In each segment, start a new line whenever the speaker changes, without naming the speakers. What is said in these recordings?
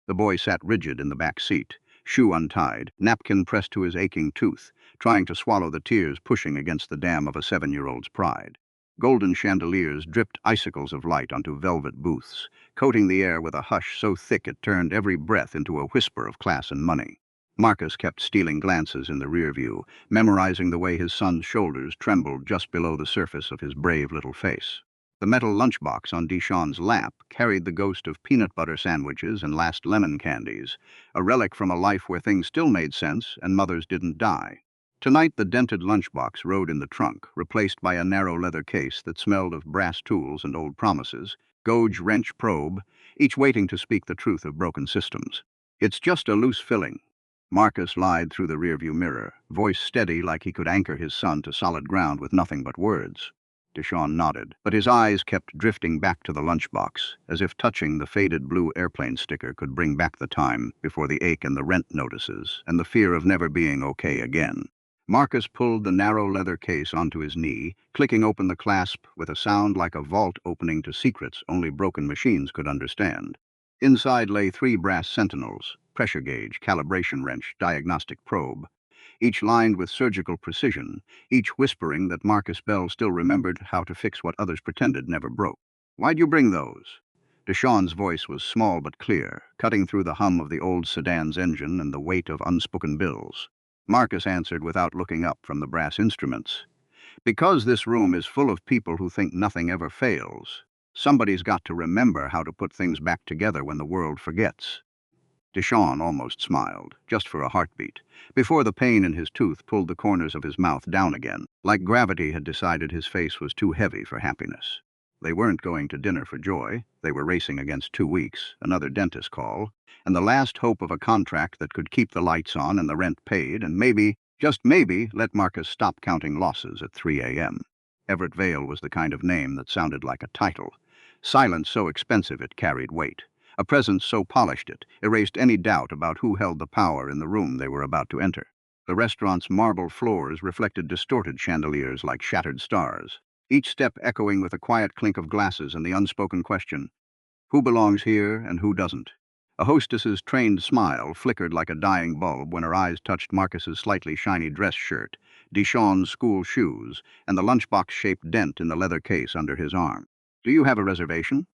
The boy sat rigid in the back seat, shoe untied, napkin pressed to his aching tooth, trying to swallow the tears pushing against the dam of a 7-year-old's pride. Golden chandeliers dripped icicles of light onto velvet booths, coating the air with a hush so thick it turned every breath into a whisper of class and money. Marcus kept stealing glances in the rear view, memorizing the way his son's shoulders trembled just below the surface of his brave little face. The metal lunchbox on Deshawn's lap carried the ghost of peanut butter sandwiches and last lemon candies, a relic from a life where things still made sense and mothers didn't die. Tonight the dented lunchbox rode in the trunk, replaced by a narrow leather case that smelled of brass tools and old promises, gouge, wrench, probe, each waiting to speak the truth of broken systems. "It's just a loose filling." Marcus lied through the rearview mirror, voice steady like he could anchor his son to solid ground with nothing but words. Deshawn nodded, but his eyes kept drifting back to the lunchbox, as if touching the faded blue airplane sticker could bring back the time before the ache and the rent notices and the fear of never being okay again. Marcus pulled the narrow leather case onto his knee, clicking open the clasp with a sound like a vault opening to secrets only broken machines could understand. Inside lay 3 brass sentinels, pressure gauge, calibration wrench, diagnostic probe, each lined with surgical precision, each whispering that Marcus Bell still remembered how to fix what others pretended never broke. "Why'd you bring those?" Deshawn's voice was small but clear, cutting through the hum of the old sedan's engine and the weight of unspoken bills. Marcus answered without looking up from the brass instruments. "Because this room is full of people who think nothing ever fails. Somebody's got to remember how to put things back together when the world forgets." Deshawn almost smiled, just for a heartbeat, before the pain in his tooth pulled the corners of his mouth down again, like gravity had decided his face was too heavy for happiness. They weren't going to dinner for joy. They were racing against 2 weeks, another dentist call, and the last hope of a contract that could keep the lights on and the rent paid and maybe, just maybe, let Marcus stop counting losses at 3 a.m. Everett Vale was the kind of name that sounded like a title. Silence so expensive it carried weight. A presence so polished it erased any doubt about who held the power in the room they were about to enter. The restaurant's marble floors reflected distorted chandeliers like shattered stars, each step echoing with a quiet clink of glasses and the unspoken question, who belongs here and who doesn't? A hostess's trained smile flickered like a dying bulb when her eyes touched Marcus's slightly shiny dress shirt, Deshawn's school shoes, and the lunchbox-shaped dent in the leather case under his arm. "Do you have a reservation?"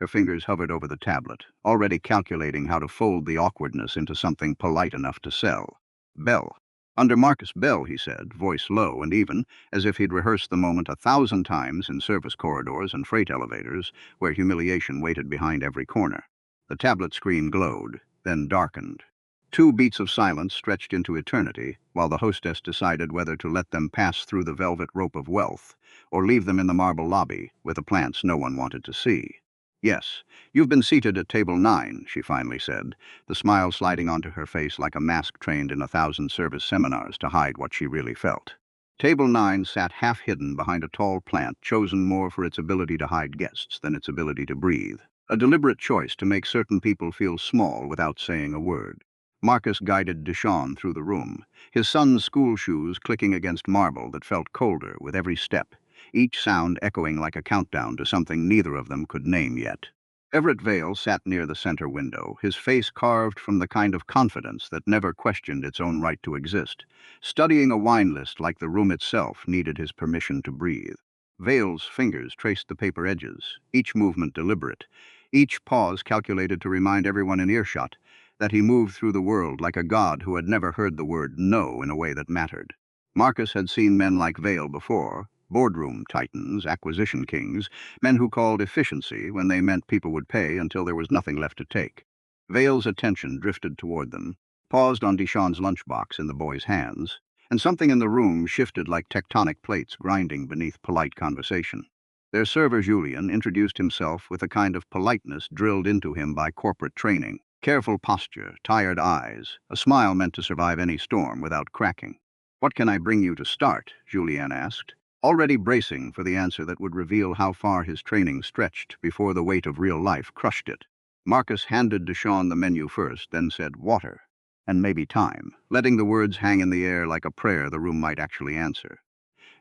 Her fingers hovered over the tablet, already calculating how to fold the awkwardness into something polite enough to sell. "Bell." "Under Marcus Bell," he said, voice low and even, as if he'd rehearsed the moment 1,000 times in service corridors and freight elevators, where humiliation waited behind every corner. The tablet screen glowed, then darkened. 2 beats of silence stretched into eternity, while the hostess decided whether to let them pass through the velvet rope of wealth, or leave them in the marble lobby, with the plants no one wanted to see. "Yes, you've been seated at table 9, she finally said, the smile sliding onto her face like a mask trained in 1,000 service seminars to hide what she really felt. Table 9 sat half-hidden behind a tall plant chosen more for its ability to hide guests than its ability to breathe, a deliberate choice to make certain people feel small without saying a word. Marcus guided Deshawn through the room, his son's school shoes clicking against marble that felt colder with every step, each sound echoing like a countdown to something neither of them could name yet. Everett Vale sat near the center window, his face carved from the kind of confidence that never questioned its own right to exist, studying a wine list like the room itself needed his permission to breathe. Vale's fingers traced the paper edges, each movement deliberate, each pause calculated to remind everyone in earshot that he moved through the world like a god who had never heard the word no in a way that mattered. Marcus had seen men like Vale before, boardroom titans, acquisition kings, men who called efficiency when they meant people would pay until there was nothing left to take. Vale's attention drifted toward them, paused on Deshawn's lunchbox in the boy's hands, and something in the room shifted like tectonic plates grinding beneath polite conversation. Their server Julian introduced himself with a kind of politeness drilled into him by corporate training. Careful posture, tired eyes, a smile meant to survive any storm without cracking. "What can I bring you to start?" Julian asked, already bracing for the answer that would reveal how far his training stretched before the weight of real life crushed it. Marcus handed Deshawn the menu first, then said water, and maybe time, letting the words hang in the air like a prayer the room might actually answer.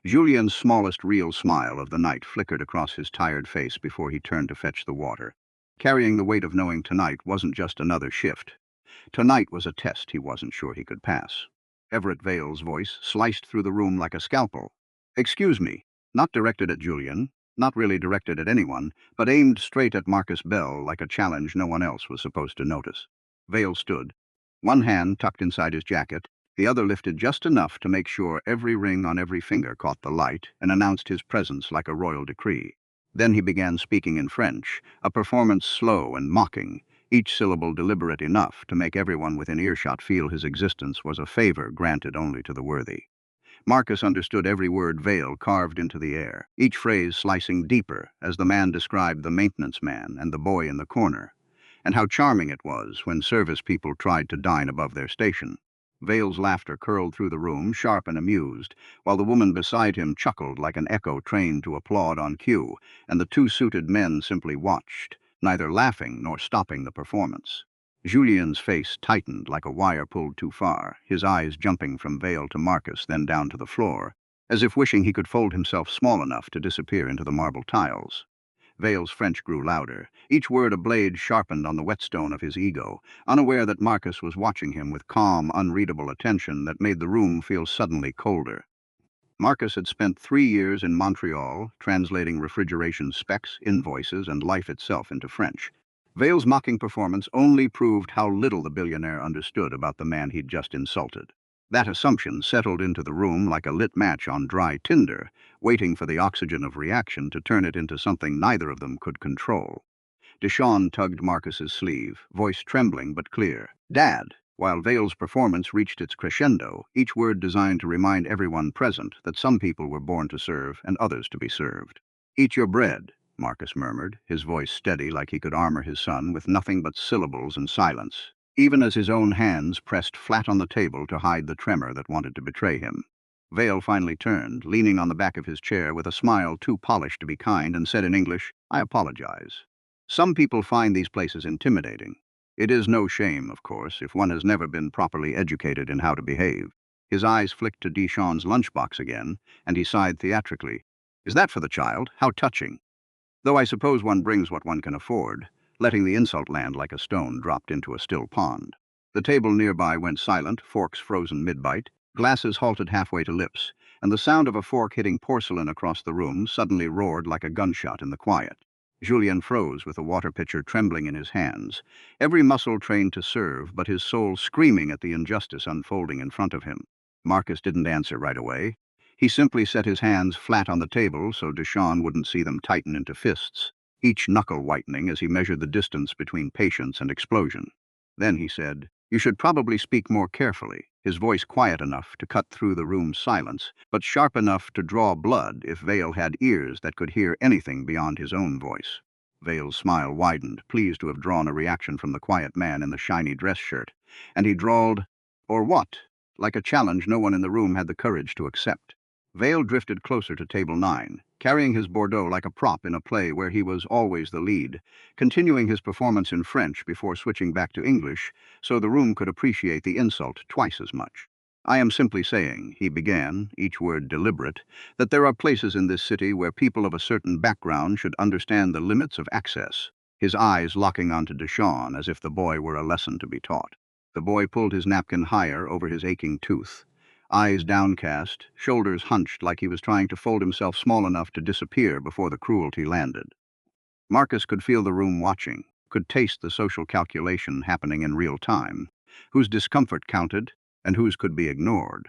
Julian's smallest real smile of the night flickered across his tired face before he turned to fetch the water. carrying the weight of knowing tonight wasn't just another shift. Tonight was a test he wasn't sure he could pass. Everett Vale's voice sliced through the room like a scalpel. "Excuse me," not directed at Julian, not really directed at anyone, but aimed straight at Marcus Bell like a challenge no one else was supposed to notice. Vale stood, one hand tucked inside his jacket, the other lifted just enough to make sure every ring on every finger caught the light and announced his presence like a royal decree. Then he began speaking in French, a performance slow and mocking, each syllable deliberate enough to make everyone within earshot feel his existence was a favor granted only to the worthy. Marcus understood every word Vale carved into the air, each phrase slicing deeper as the man described the maintenance man and the boy in the corner, and how charming it was when service people tried to dine above their station. Vale's laughter curled through the room, sharp and amused, while the woman beside him chuckled like an echo trained to applaud on cue, and the two suited men simply watched, neither laughing nor stopping the performance. Julien's face tightened like a wire pulled too far, his eyes jumping from Vale to Marcus, then down to the floor, as if wishing he could fold himself small enough to disappear into the marble tiles. Vale's French grew louder, each word a blade sharpened on the whetstone of his ego, unaware that Marcus was watching him with calm, unreadable attention that made the room feel suddenly colder. Marcus had spent 3 years in Montreal, translating refrigeration specs, invoices, and life itself into French. Vale's mocking performance only proved how little the billionaire understood about the man he'd just insulted. That assumption settled into the room like a lit match on dry tinder, waiting for the oxygen of reaction to turn it into something neither of them could control. Deshawn tugged Marcus's sleeve, voice trembling but clear. "Dad," while Vale's performance reached its crescendo, each word designed to remind everyone present that some people were born to serve and others to be served. "Eat your bread," Marcus murmured, his voice steady like he could armor his son with nothing but syllables and silence, even as his own hands pressed flat on the table to hide the tremor that wanted to betray him. Vale finally turned, leaning on the back of his chair with a smile too polished to be kind, and said in English, "I apologize. Some people find these places intimidating. It is no shame, of course, if one has never been properly educated in how to behave." His eyes flicked to Deshawn's lunchbox again, and he sighed theatrically. "Is that for the child? How touching. Though I suppose one brings what one can afford," letting the insult land like a stone dropped into a still pond. The table nearby went silent, forks frozen mid-bite, glasses halted halfway to lips, and the sound of a fork hitting porcelain across the room suddenly roared like a gunshot in the quiet. Julien froze with the water pitcher trembling in his hands, every muscle trained to serve, but his soul screaming at the injustice unfolding in front of him. Marcus didn't answer right away. He simply set his hands flat on the table so Deshawn wouldn't see them tighten into fists, each knuckle whitening as he measured the distance between patience and explosion. Then he said, "You should probably speak more carefully," his voice quiet enough to cut through the room's silence, but sharp enough to draw blood if Vale had ears that could hear anything beyond his own voice. Vale's smile widened, pleased to have drawn a reaction from the quiet man in the shiny dress shirt, and he drawled, "Or what?" like a challenge no one in the room had the courage to accept. Vale drifted closer to table 9, carrying his Bordeaux like a prop in a play where he was always the lead, continuing his performance in French before switching back to English so the room could appreciate the insult twice as much. "I am simply saying," he began, each word deliberate, "that there are places in this city where people of a certain background should understand the limits of access," his eyes locking onto Deshawn as if the boy were a lesson to be taught. The boy pulled his napkin higher over his aching tooth, eyes downcast, shoulders hunched like he was trying to fold himself small enough to disappear before the cruelty landed. Marcus could feel the room watching, could taste the social calculation happening in real time, whose discomfort counted and whose could be ignored.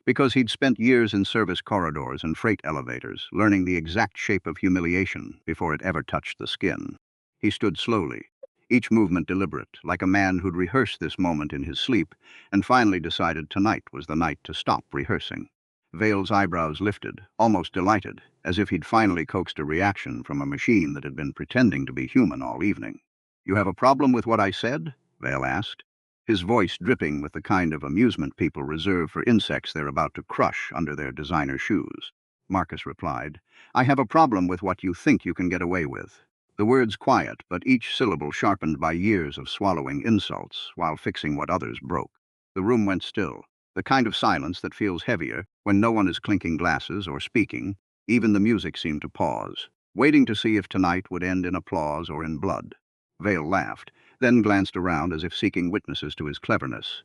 Because he'd spent years in service corridors and freight elevators, learning the exact shape of humiliation before it ever touched the skin. He stood slowly, each movement deliberate, like a man who'd rehearsed this moment in his sleep, and finally decided tonight was the night to stop rehearsing. Vale's eyebrows lifted, almost delighted, as if he'd finally coaxed a reaction from a machine that had been pretending to be human all evening. "You have a problem with what I said?" Vale asked, his voice dripping with the kind of amusement people reserve for insects they're about to crush under their designer shoes. Marcus replied, "I have a problem with what you think you can get away with." The words quiet, but each syllable sharpened by years of swallowing insults while fixing what others broke. The room went still, the kind of silence that feels heavier when no one is clinking glasses or speaking. Even the music seemed to pause, waiting to see if tonight would end in applause or in blood. Vale laughed, then glanced around as if seeking witnesses to his cleverness.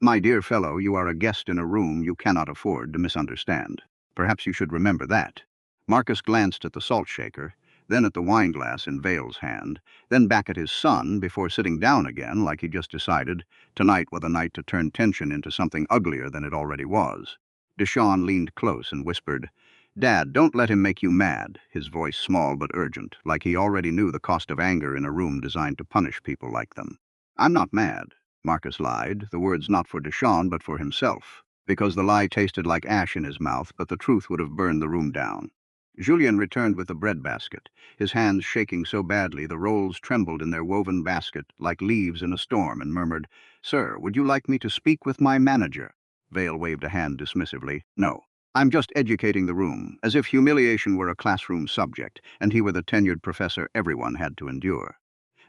My dear fellow, you are a guest in a room you cannot afford to misunderstand. Perhaps you should remember that. Marcus glanced at the salt shaker, then at the wine glass in Vale's hand, then back at his son before sitting down again like he just decided tonight was a night to turn tension into something uglier than it already was. Deshawn leaned close and whispered, Dad, don't let him make you mad, his voice small but urgent, like he already knew the cost of anger in a room designed to punish people like them. I'm not mad, Marcus lied, the words not for Deshawn but for himself, because the lie tasted like ash in his mouth, but the truth would have burned the room down. Julien returned with the bread basket, his hands shaking so badly the rolls trembled in their woven basket like leaves in a storm, and murmured, Sir, would you like me to speak with my manager? Vale waved a hand dismissively. No. I'm just educating the room, as if humiliation were a classroom subject, and he were the tenured professor everyone had to endure.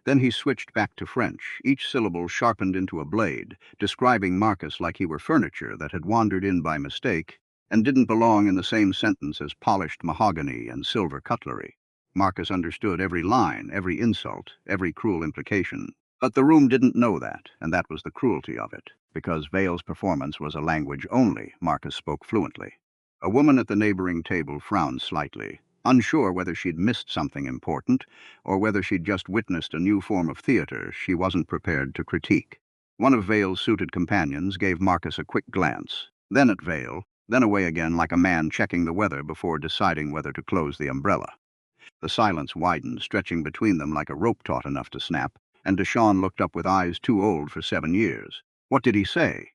Then he switched back to French, each syllable sharpened into a blade, describing Marcus like he were furniture that had wandered in by mistake and didn't belong in the same sentence as polished mahogany and silver cutlery. Marcus understood every line, every insult, every cruel implication. But the room didn't know that, and that was the cruelty of it. Because Vale's performance was a language only, Marcus spoke fluently. A woman at the neighboring table frowned slightly, unsure whether she'd missed something important or whether she'd just witnessed a new form of theater she wasn't prepared to critique. One of Vale's suited companions gave Marcus a quick glance, then at Vale, then away again like a man checking the weather before deciding whether to close the umbrella. The silence widened, stretching between them like a rope taut enough to snap, and Deshawn looked up with eyes too old for 7 years. What did he say?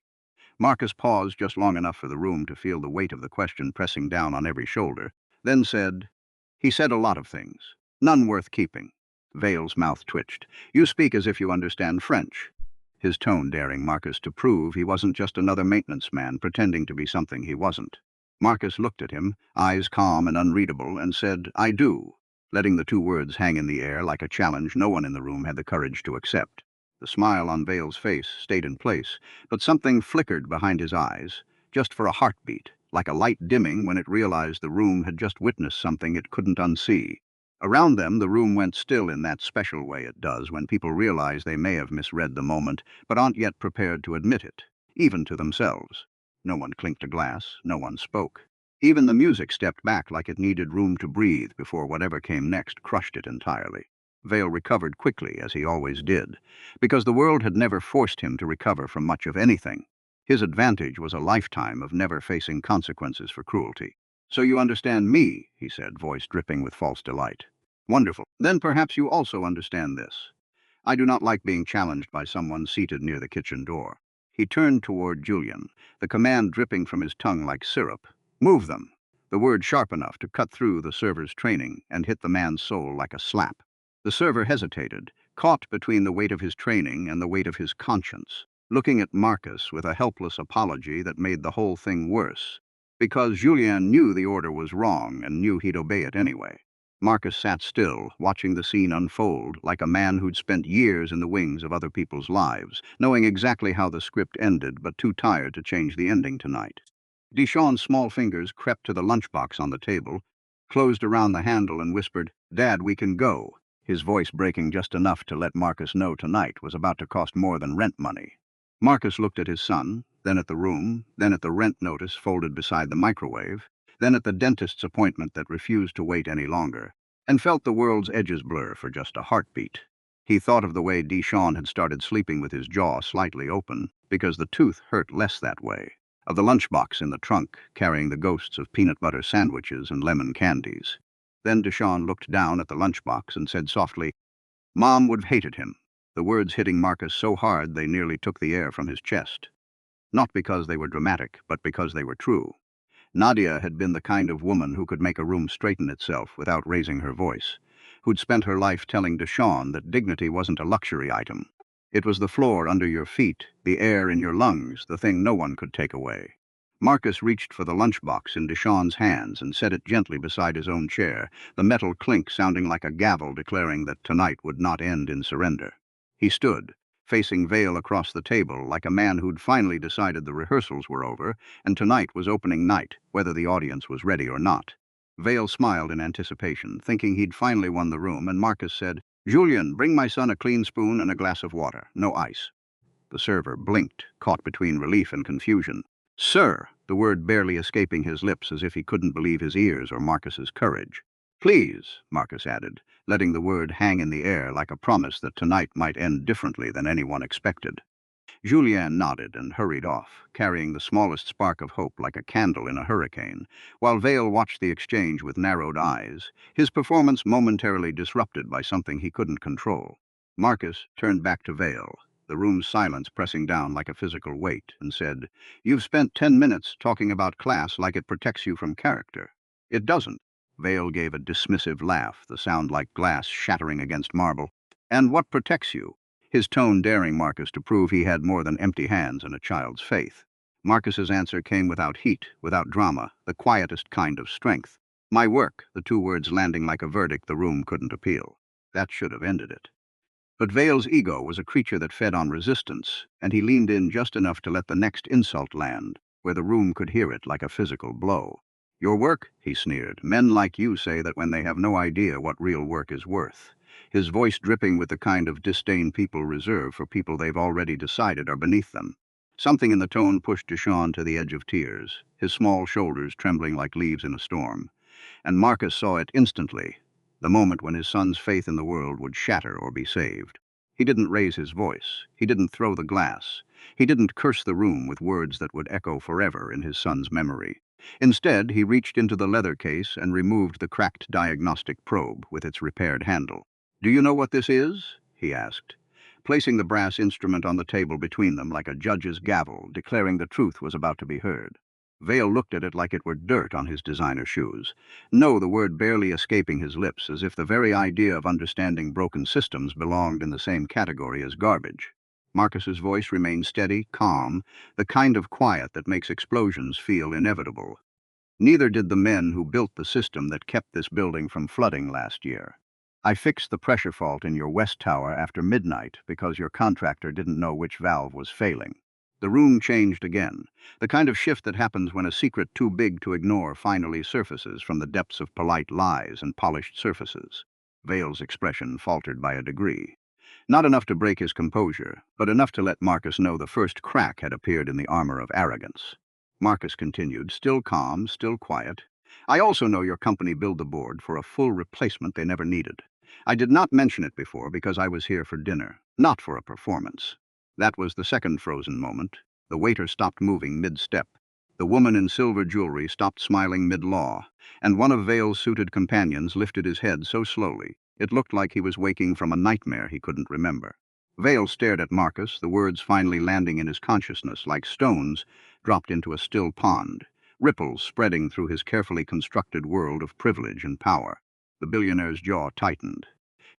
Marcus paused just long enough for the room to feel the weight of the question pressing down on every shoulder, then said, He said a lot of things, none worth keeping. Vale's mouth twitched. You speak as if you understand French. His tone daring Marcus to prove he wasn't just another maintenance man pretending to be something he wasn't. Marcus looked at him, eyes calm and unreadable, and said, I do, letting the two words hang in the air like a challenge no one in the room had the courage to accept. The smile on Vale's face stayed in place, but something flickered behind his eyes, just for a heartbeat, like a light dimming when it realized the room had just witnessed something it couldn't unsee. Around them, the room went still in that special way it does when people realize they may have misread the moment, but aren't yet prepared to admit it, even to themselves. No one clinked a glass, no one spoke. Even the music stepped back like it needed room to breathe before whatever came next crushed it entirely. Vale recovered quickly, as he always did, because the world had never forced him to recover from much of anything. His advantage was a lifetime of never facing consequences for cruelty. So you understand me, he said, voice dripping with false delight. Wonderful. Then perhaps you also understand this. I do not like being challenged by someone seated near the kitchen door. He turned toward Julien, the command dripping from his tongue like syrup. Move them. The word sharp enough to cut through the server's training and hit the man's soul like a slap. The server hesitated, caught between the weight of his training and the weight of his conscience, looking at Marcus with a helpless apology that made the whole thing worse. Because Julien knew the order was wrong and knew he'd obey it anyway. Marcus sat still, watching the scene unfold, like a man who'd spent years in the wings of other people's lives, knowing exactly how the script ended but too tired to change the ending tonight. Deshawn's small fingers crept to the lunchbox on the table, closed around the handle and whispered, Dad, we can go, his voice breaking just enough to let Marcus know tonight was about to cost more than rent money. Marcus looked at his son, then at the room, then at the rent notice folded beside the microwave, then at the dentist's appointment that refused to wait any longer, and felt the world's edges blur for just a heartbeat. He thought of the way Deshawn had started sleeping with his jaw slightly open, because the tooth hurt less that way, of the lunchbox in the trunk carrying the ghosts of peanut butter sandwiches and lemon candies. Then Deshawn looked down at the lunchbox and said softly, Mom would have hated him, the words hitting Marcus so hard they nearly took the air from his chest. Not because they were dramatic, but because they were true. Nadia had been the kind of woman who could make a room straighten itself without raising her voice, who'd spent her life telling Deshawn that dignity wasn't a luxury item. It was the floor under your feet, the air in your lungs, the thing no one could take away. Marcus reached for the lunchbox in Deshawn's hands and set it gently beside his own chair, the metal clink sounding like a gavel declaring that tonight would not end in surrender. He stood, facing Vale across the table like a man who'd finally decided the rehearsals were over and tonight was opening night, whether the audience was ready or not. Vale smiled in anticipation, thinking he'd finally won the room, and Marcus said, Julien, bring my son a clean spoon and a glass of water, no ice. The server blinked, caught between relief and confusion. Sir, the word barely escaping his lips as if he couldn't believe his ears or Marcus's courage. Please, Marcus added, letting the word hang in the air like a promise that tonight might end differently than anyone expected. Julien nodded and hurried off, carrying the smallest spark of hope like a candle in a hurricane, while Vale watched the exchange with narrowed eyes, his performance momentarily disrupted by something he couldn't control. Marcus turned back to Vale, the room's silence pressing down like a physical weight, and said, "You've spent 10 minutes talking about class like it protects you from character. It doesn't." Vale gave a dismissive laugh, the sound like glass shattering against marble. "And what protects you?" His tone daring Marcus to prove he had more than empty hands and a child's faith. Marcus's answer came without heat, without drama, the quietest kind of strength. "My work," the two words landing like a verdict the room couldn't appeal. That should have ended it. But Vale's ego was a creature that fed on resistance, and he leaned in just enough to let the next insult land, where the room could hear it like a physical blow. "Your work?" he sneered. "Men like you say that when they have no idea what real work is worth." His voice dripping with the kind of disdain people reserve for people they've already decided are beneath them. Something in the tone pushed Deshaun to the edge of tears, his small shoulders trembling like leaves in a storm. And Marcus saw it instantly, the moment when his son's faith in the world would shatter or be saved. He didn't raise his voice. He didn't throw the glass. He didn't curse the room with words that would echo forever in his son's memory. Instead, he reached into the leather case and removed the cracked diagnostic probe with its repaired handle. "Do you know what this is?" he asked, placing the brass instrument on the table between them like a judge's gavel, declaring the truth was about to be heard. Vale looked at it like it were dirt on his designer shoes. No, the word barely escaping his lips, as if the very idea of understanding broken systems belonged in the same category as garbage. Marcus's voice remained steady, calm, the kind of quiet that makes explosions feel inevitable. "Neither did the men who built the system that kept this building from flooding last year. I fixed the pressure fault in your west tower after midnight because your contractor didn't know which valve was failing." The room changed again, the kind of shift that happens when a secret too big to ignore finally surfaces from the depths of polite lies and polished surfaces. Vale's expression faltered by a degree. Not enough to break his composure, but enough to let Marcus know the first crack had appeared in the armor of arrogance. Marcus continued, still calm, still quiet. "I also know your company billed the board for a full replacement they never needed. I did not mention it before because I was here for dinner, not for a performance." That was the second frozen moment. The waiter stopped moving mid-step. The woman in silver jewelry stopped smiling mid-law, and one of Vale's suited companions lifted his head so slowly it looked like he was waking from a nightmare he couldn't remember. Vale stared at Marcus, the words finally landing in his consciousness like stones dropped into a still pond, ripples spreading through his carefully constructed world of privilege and power. The billionaire's jaw tightened.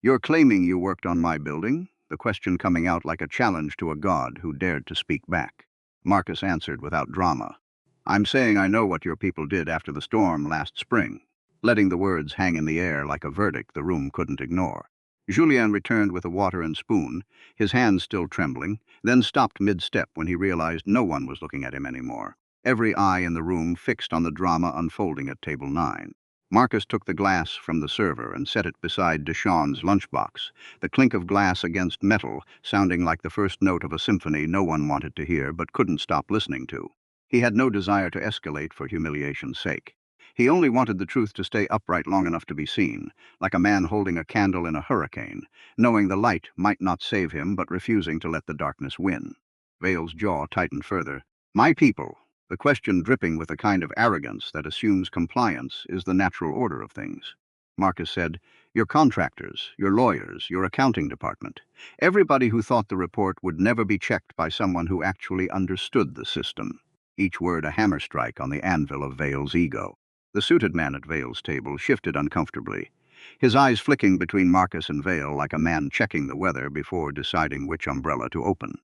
"You're claiming you worked on my building?" The question coming out like a challenge to a god who dared to speak back. Marcus answered without drama. "I'm saying I know what your people did after the storm last spring," letting the words hang in the air like a verdict the room couldn't ignore. Julien returned with a water and spoon, his hands still trembling, then stopped mid-step when he realized no one was looking at him anymore, every eye in the room fixed on the drama unfolding at table 9. Marcus took the glass from the server and set it beside Deshaun's lunchbox, the clink of glass against metal sounding like the first note of a symphony no one wanted to hear but couldn't stop listening to. He had no desire to escalate for humiliation's sake. He only wanted the truth to stay upright long enough to be seen, like a man holding a candle in a hurricane, knowing the light might not save him but refusing to let the darkness win. Vale's jaw tightened further. "My people." The question dripping with a kind of arrogance that assumes compliance is the natural order of things. Marcus said, "Your contractors, your lawyers, your accounting department. Everybody who thought the report would never be checked by someone who actually understood the system." Each word a hammer strike on the anvil of Vale's ego. The suited man at Vale's table shifted uncomfortably, his eyes flicking between Marcus and Vale like a man checking the weather before deciding which umbrella to open.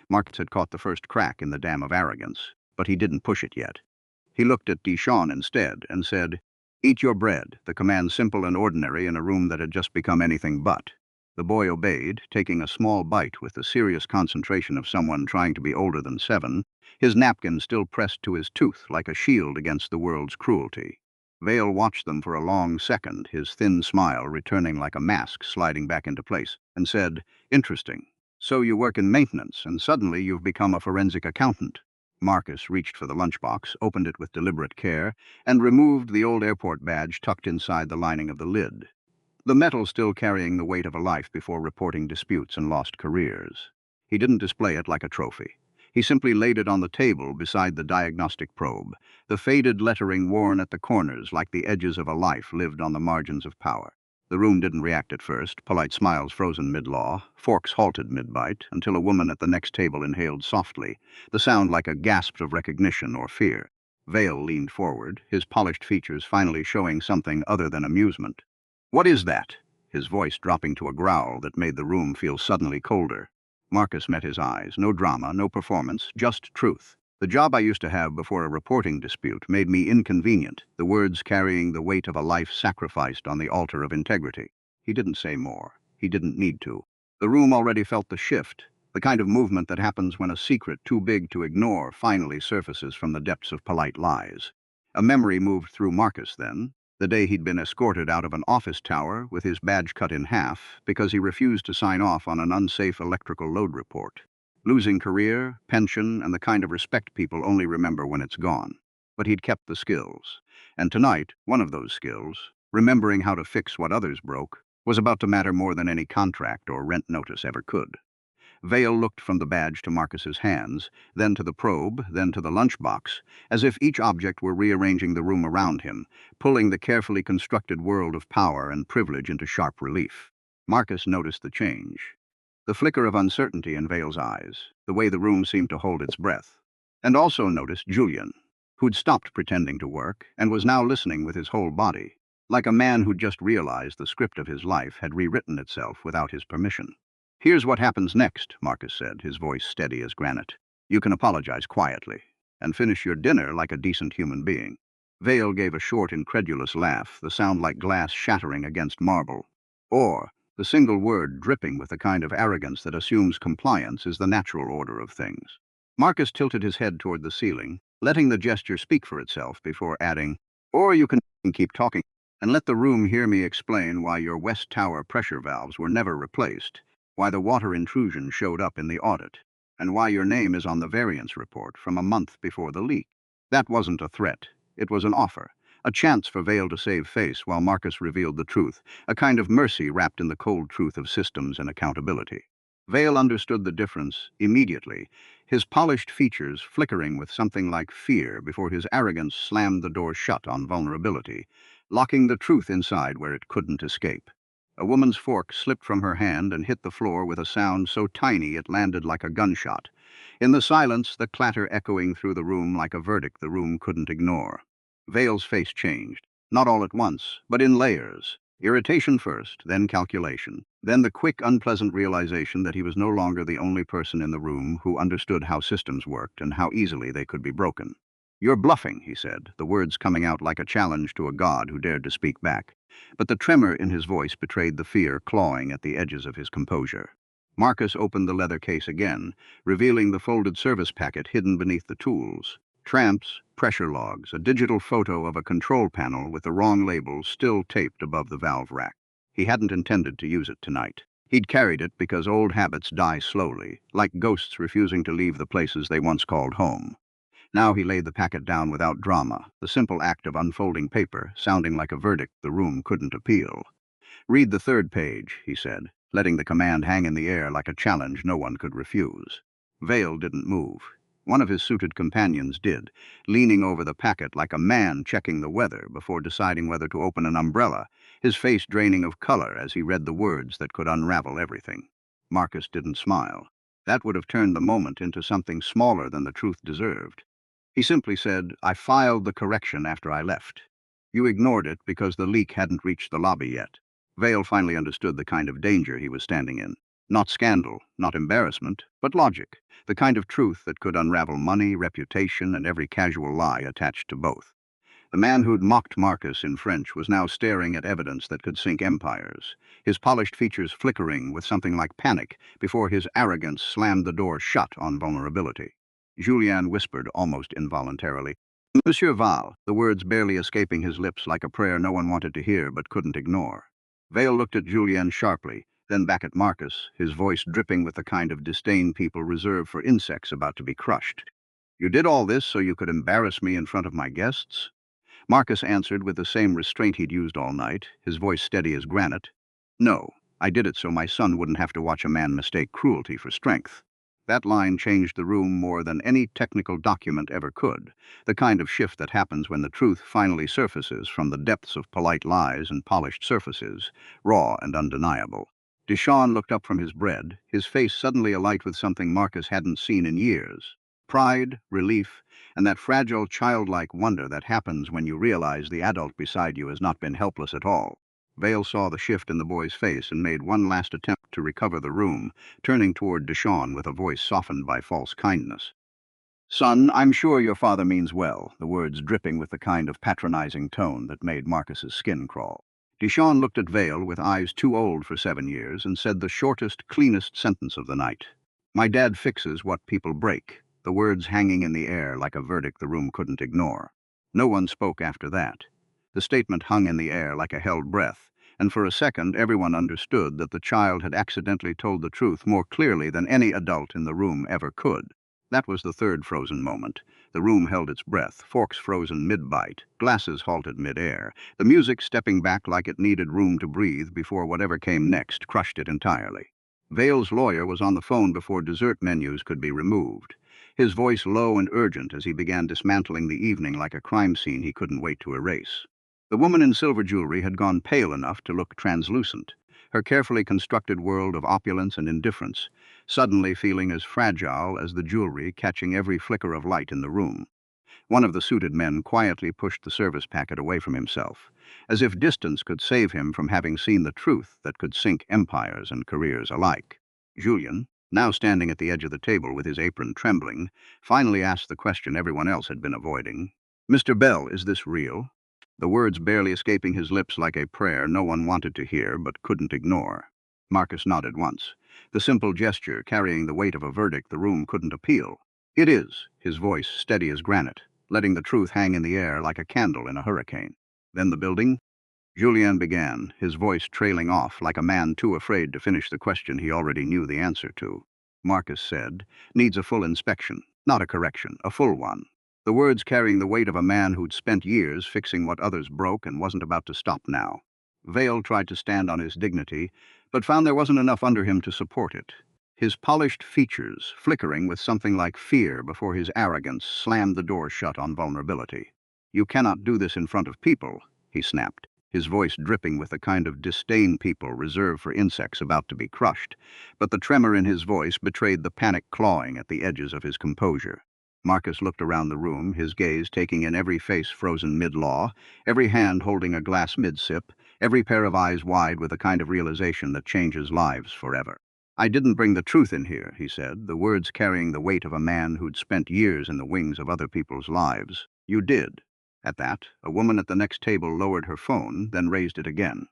Marcus had caught the first crack in the dam of arrogance, but he didn't push it yet. He looked at Deshaun instead and said, "Eat your bread," the command simple and ordinary in a room that had just become anything but. The boy obeyed, taking a small bite with the serious concentration of someone trying to be older than 7, his napkin still pressed to his tooth like a shield against the world's cruelty. Vale watched them for a long second, his thin smile returning like a mask sliding back into place, and said, "Interesting. So you work in maintenance, and suddenly you've become a forensic accountant." Marcus reached for the lunchbox, opened it with deliberate care, and removed the old airport badge tucked inside the lining of the lid. The metal still carrying the weight of a life before reporting disputes and lost careers. He didn't display it like a trophy. He simply laid it on the table beside the diagnostic probe, the faded lettering worn at the corners like the edges of a life lived on the margins of power. The room didn't react at first, polite smiles frozen mid-law, forks halted mid-bite, until a woman at the next table inhaled softly, the sound like a gasp of recognition or fear. Vale leaned forward, his polished features finally showing something other than amusement. "What is that?" His voice dropping to a growl that made the room feel suddenly colder. Marcus met his eyes. No drama, no performance, just truth. "The job I used to have before a reporting dispute made me inconvenient, the words carrying the weight of a life sacrificed on the altar of integrity." He didn't say more. He didn't need to. The room already felt the shift, the kind of movement that happens when a secret too big to ignore finally surfaces from the depths of polite lies. A memory moved through Marcus then, the day he'd been escorted out of an office tower with his badge cut in half because he refused to sign off on an unsafe electrical load report. Losing career, pension, and the kind of respect people only remember when it's gone. But he'd kept the skills. And tonight, one of those skills, remembering how to fix what others broke, was about to matter more than any contract or rent notice ever could. Vale looked from the badge to Marcus's hands, then to the probe, then to the lunchbox, as if each object were rearranging the room around him, pulling the carefully constructed world of power and privilege into sharp relief. Marcus noticed the change. The flicker of uncertainty in Vale's eyes, the way the room seemed to hold its breath. And also noticed Julian, who'd stopped pretending to work and was now listening with his whole body, like a man who'd just realized the script of his life had rewritten itself without his permission. "Here's what happens next," Marcus said, his voice steady as granite. "You can apologize quietly, and finish your dinner like a decent human being." Vale gave a short, incredulous laugh, the sound like glass shattering against marble. Or, the single word dripping with the kind of arrogance that assumes compliance is the natural order of things. Marcus tilted his head toward the ceiling, letting the gesture speak for itself before adding, "Or you can keep talking, and let the room hear me explain why your West Tower pressure valves were never replaced, why the water intrusion showed up in the audit, and why your name is on the variance report from a month before the leak." That wasn't a threat. It was an offer, a chance for Vale to save face while Marcus revealed the truth, a kind of mercy wrapped in the cold truth of systems and accountability. Vale understood the difference immediately, his polished features flickering with something like fear before his arrogance slammed the door shut on vulnerability, locking the truth inside where it couldn't escape. A woman's fork slipped from her hand and hit the floor with a sound so tiny it landed like a gunshot. In the silence, the clatter echoing through the room like a verdict the room couldn't ignore. Vale's face changed, not all at once, but in layers. Irritation first, then calculation, then the quick, unpleasant realization that he was no longer the only person in the room who understood how systems worked and how easily they could be broken. "You're bluffing," he said, the words coming out like a challenge to a god who dared to speak back. But the tremor in his voice betrayed the fear clawing at the edges of his composure. Marcus opened the leather case again, revealing the folded service packet hidden beneath the tools. Tramps, pressure logs, a digital photo of a control panel with the wrong label still taped above the valve rack. He hadn't intended to use it tonight. He'd carried it because old habits die slowly, like ghosts refusing to leave the places they once called home. Now he laid the packet down without drama, the simple act of unfolding paper, sounding like a verdict the room couldn't appeal. "Read the third page," he said, letting the command hang in the air like a challenge no one could refuse. Vale didn't move. One of his suited companions did, leaning over the packet like a man checking the weather before deciding whether to open an umbrella, his face draining of color as he read the words that could unravel everything. Marcus didn't smile. That would have turned the moment into something smaller than the truth deserved. He simply said, "I filed the correction after I left. You ignored it because the leak hadn't reached the lobby yet." Vale finally understood the kind of danger he was standing in. Not scandal, not embarrassment, but logic, the kind of truth that could unravel money, reputation, and every casual lie attached to both. The man who'd mocked Marcus in French was now staring at evidence that could sink empires, his polished features flickering with something like panic before his arrogance slammed the door shut on vulnerability. Julien whispered almost involuntarily, Monsieur Val, the words barely escaping his lips like a prayer no one wanted to hear but couldn't ignore. Vale looked at Julien sharply, then back at Marcus, his voice dripping with the kind of disdain people reserve for insects about to be crushed. You did all this so you could embarrass me in front of my guests? Marcus answered with the same restraint he'd used all night, his voice steady as granite. No, I did it so my son wouldn't have to watch a man mistake cruelty for strength. That line changed the room more than any technical document ever could, the kind of shift that happens when the truth finally surfaces from the depths of polite lies and polished surfaces, raw and undeniable. Deshawn looked up from his bread, his face suddenly alight with something Marcus hadn't seen in years. Pride, relief, and that fragile childlike wonder that happens when you realize the adult beside you has not been helpless at all. Vale saw the shift in the boy's face and made one last attempt to recover the room, turning toward Deshawn with a voice softened by false kindness. Son, I'm sure your father means well, the words dripping with the kind of patronizing tone that made Marcus's skin crawl. Deshawn looked at Vale with eyes too old for 7 years and said the shortest, cleanest sentence of the night. My dad fixes what people break, the words hanging in the air like a verdict the room couldn't ignore. No one spoke after that. The statement hung in the air like a held breath, and for a second everyone understood that the child had accidentally told the truth more clearly than any adult in the room ever could. That was the third frozen moment. The room held its breath, forks frozen mid-bite, glasses halted mid-air, the music stepping back like it needed room to breathe before whatever came next crushed it entirely. Vale's lawyer was on the phone before dessert menus could be removed, his voice low and urgent as he began dismantling the evening like a crime scene he couldn't wait to erase. The woman in silver jewelry had gone pale enough to look translucent, her carefully constructed world of opulence and indifference suddenly feeling as fragile as the jewelry catching every flicker of light in the room. One of the suited men quietly pushed the service packet away from himself, as if distance could save him from having seen the truth that could sink empires and careers alike. Julien, now standing at the edge of the table with his apron trembling, finally asked the question everyone else had been avoiding. Mr. Bell, is this real? The words barely escaping his lips like a prayer no one wanted to hear but couldn't ignore. Marcus nodded once, the simple gesture carrying the weight of a verdict the room couldn't appeal. It is, his voice steady as granite, letting the truth hang in the air like a candle in a hurricane. Then the building? Julien began, his voice trailing off like a man too afraid to finish the question he already knew the answer to. Marcus said, needs a full inspection, not a correction, a full one. The words carrying the weight of a man who'd spent years fixing what others broke and wasn't about to stop now. Vale tried to stand on his dignity, but found there wasn't enough under him to support it. His polished features flickering with something like fear before his arrogance slammed the door shut on vulnerability. You cannot do this in front of people, he snapped, his voice dripping with the kind of disdain people reserve for insects about to be crushed, but the tremor in his voice betrayed the panic clawing at the edges of his composure. Marcus looked around the room, his gaze taking in every face frozen mid-law, every hand holding a glass mid-sip, every pair of eyes wide with a kind of realization that changes lives forever. I didn't bring the truth in here, he said, the words carrying the weight of a man who'd spent years in the wings of other people's lives. You did. At that, a woman at the next table lowered her phone, then raised it again.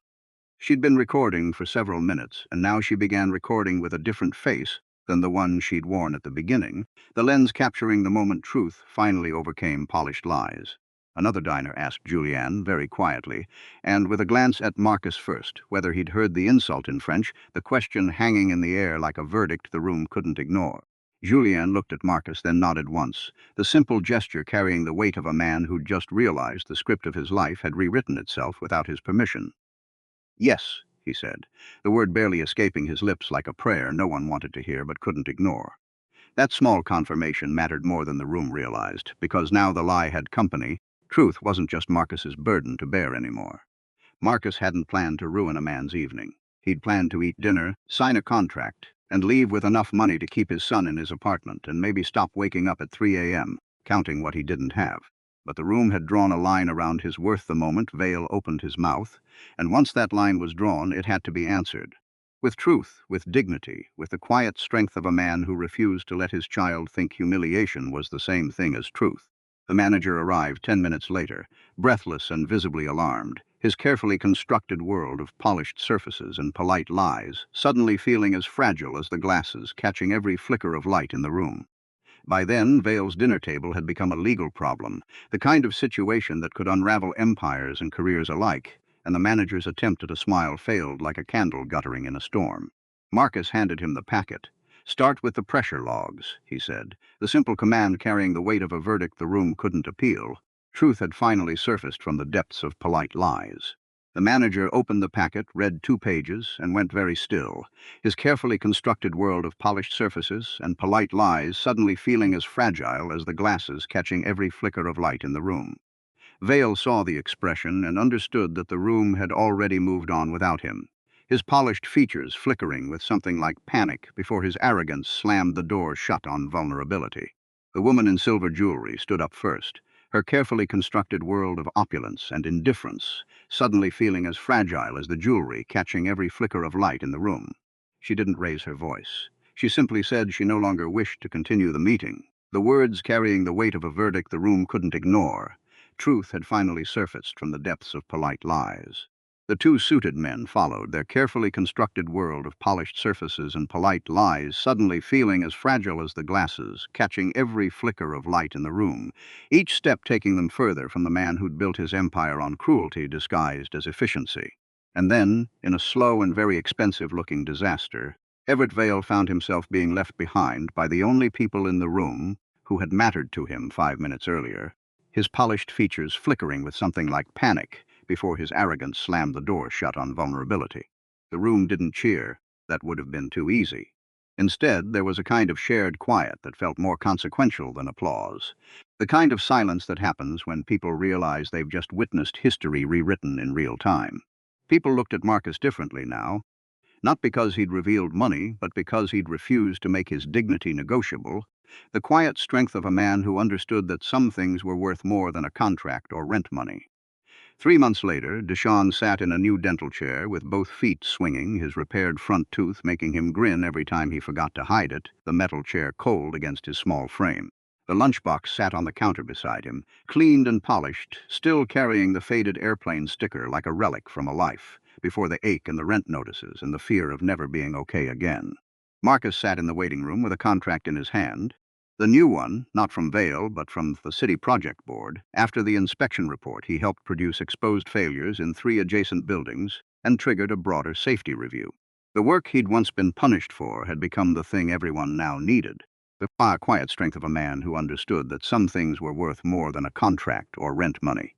She'd been recording for several minutes, and now she began recording with a different face than the one she'd worn at the beginning, the lens capturing the moment truth finally overcame polished lies. Another diner asked Julien very quietly, and with a glance at Marcus first, whether he'd heard the insult in French, the question hanging in the air like a verdict the room couldn't ignore. Julien looked at Marcus, then nodded once, the simple gesture carrying the weight of a man who'd just realized the script of his life had rewritten itself without his permission. Yes, he said, the word barely escaping his lips like a prayer no one wanted to hear but couldn't ignore. That small confirmation mattered more than the room realized, because now the lie had company. Truth wasn't just Marcus's burden to bear anymore. Marcus hadn't planned to ruin a man's evening. He'd planned to eat dinner, sign a contract, and leave with enough money to keep his son in his apartment and maybe stop waking up at 3 a.m., counting what he didn't have. But the room had drawn a line around his worth the moment Vale opened his mouth, and once that line was drawn, it had to be answered. With truth, with dignity, with the quiet strength of a man who refused to let his child think humiliation was the same thing as truth. The manager arrived 10 minutes later, breathless and visibly alarmed, his carefully constructed world of polished surfaces and polite lies suddenly feeling as fragile as the glasses catching every flicker of light in the room. By then, Vale's dinner table had become a legal problem, the kind of situation that could unravel empires and careers alike, and the manager's attempt at a smile failed like a candle guttering in a storm. Marcus handed him the packet. "Start with the pressure logs," he said, the simple command carrying the weight of a verdict the room couldn't appeal. Truth had finally surfaced from the depths of polite lies. The manager opened the packet, read 2 pages, and went very still, his carefully constructed world of polished surfaces and polite lies suddenly feeling as fragile as the glasses catching every flicker of light in the room. Vale saw the expression and understood that the room had already moved on without him, his polished features flickering with something like panic before his arrogance slammed the door shut on vulnerability. The woman in silver jewelry stood up first, her carefully constructed world of opulence and indifference suddenly feeling as fragile as the jewelry catching every flicker of light in the room. She didn't raise her voice. She simply said she no longer wished to continue the meeting, the words carrying the weight of a verdict the room couldn't ignore. Truth had finally surfaced from the depths of polite lies. The two suited men followed, their carefully constructed world of polished surfaces and polite lies suddenly feeling as fragile as the glasses, catching every flicker of light in the room, each step taking them further from the man who'd built his empire on cruelty disguised as efficiency. And then, in a slow and very expensive-looking disaster, Everett Vale found himself being left behind by the only people in the room who had mattered to him 5 minutes earlier, his polished features flickering with something like panic before his arrogance slammed the door shut on vulnerability. The room didn't cheer. That would have been too easy. Instead, there was a kind of shared quiet that felt more consequential than applause. The kind of silence that happens when people realize they've just witnessed history rewritten in real time. People looked at Marcus differently now, not because he'd revealed money, but because he'd refused to make his dignity negotiable, the quiet strength of a man who understood that some things were worth more than a contract or rent money. 3 months later, Deshawn sat in a new dental chair with both feet swinging, his repaired front tooth making him grin every time he forgot to hide it, the metal chair cold against his small frame. The lunchbox sat on the counter beside him, cleaned and polished, still carrying the faded airplane sticker like a relic from a life, before the ache and the rent notices and the fear of never being okay again. Marcus sat in the waiting room with a contract in his hand, the new one, not from Vale, but from the City Project Board. After the inspection report, he helped produce exposed failures in 3 adjacent buildings and triggered a broader safety review. The work he'd once been punished for had become the thing everyone now needed, the quiet strength of a man who understood that some things were worth more than a contract or rent money.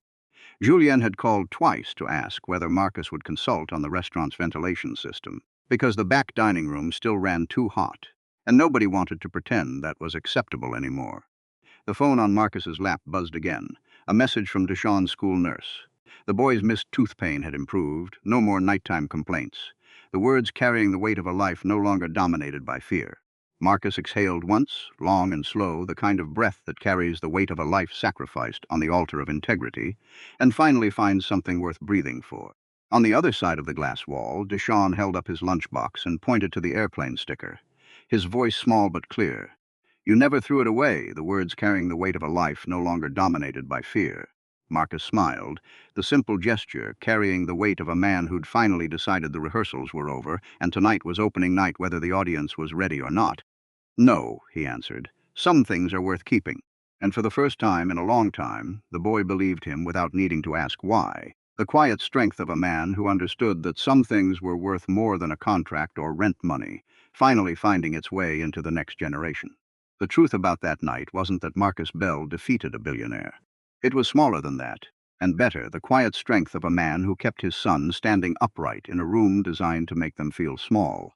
Julien had called twice to ask whether Marcus would consult on the restaurant's ventilation system, because the back dining room still ran too hot, and nobody wanted to pretend that was acceptable anymore. The phone on Marcus's lap buzzed again, a message from Deshawn's school nurse. The boy's missed tooth pain had improved, no more nighttime complaints, the words carrying the weight of a life no longer dominated by fear. Marcus exhaled once, long and slow, the kind of breath that carries the weight of a life sacrificed on the altar of integrity, and finally finds something worth breathing for. On the other side of the glass wall, Deshawn held up his lunchbox and pointed to the airplane sticker, his voice small but clear. "You never threw it away," the words carrying the weight of a life no longer dominated by fear. Marcus smiled, the simple gesture carrying the weight of a man who'd finally decided the rehearsals were over and tonight was opening night whether the audience was ready or not. "No," he answered. "Some things are worth keeping." And for the first time in a long time, the boy believed him without needing to ask why. The quiet strength of a man who understood that some things were worth more than a contract or rent money, finally finding its way into the next generation. The truth about that night wasn't that Marcus Bell defeated a billionaire. It was smaller than that, and better, the quiet strength of a man who kept his son standing upright in a room designed to make them feel small.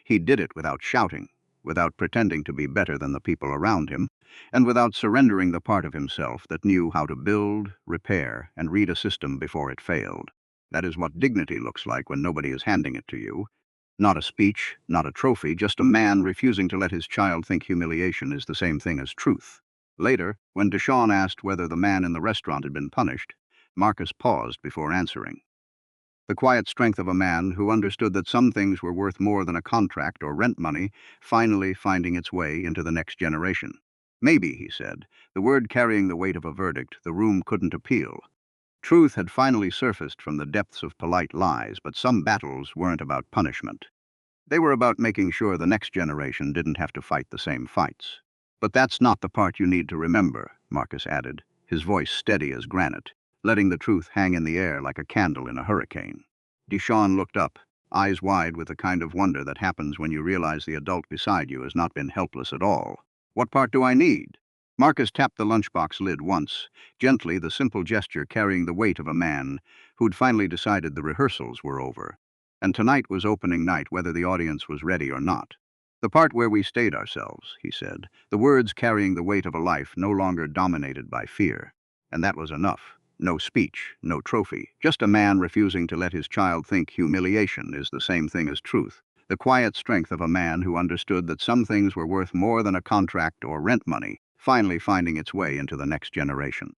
He did it without shouting, without pretending to be better than the people around him, and without surrendering the part of himself that knew how to build, repair, and read a system before it failed. That is what dignity looks like when nobody is handing it to you. Not a speech, not a trophy, just a man refusing to let his child think humiliation is the same thing as truth. Later, when Deshawn asked whether the man in the restaurant had been punished, Marcus paused before answering. The quiet strength of a man who understood that some things were worth more than a contract or rent money, finally finding its way into the next generation. "Maybe," he said, the word carrying the weight of a verdict the room couldn't appeal. Truth had finally surfaced from the depths of polite lies, but some battles weren't about punishment. They were about making sure the next generation didn't have to fight the same fights. But that's not the part you need to remember, Marcus added, his voice steady as granite, letting the truth hang in the air like a candle in a hurricane. Deshawn looked up, eyes wide with the kind of wonder that happens when you realize the adult beside you has not been helpless at all. What part do I need? Marcus tapped the lunchbox lid once, gently, the simple gesture carrying the weight of a man who'd finally decided the rehearsals were over. And tonight was opening night, whether the audience was ready or not. The part where we stayed ourselves, he said, the words carrying the weight of a life no longer dominated by fear. And that was enough. No speech, no trophy, just a man refusing to let his child think humiliation is the same thing as truth. The quiet strength of a man who understood that some things were worth more than a contract or rent money, finally finding its way into the next generation.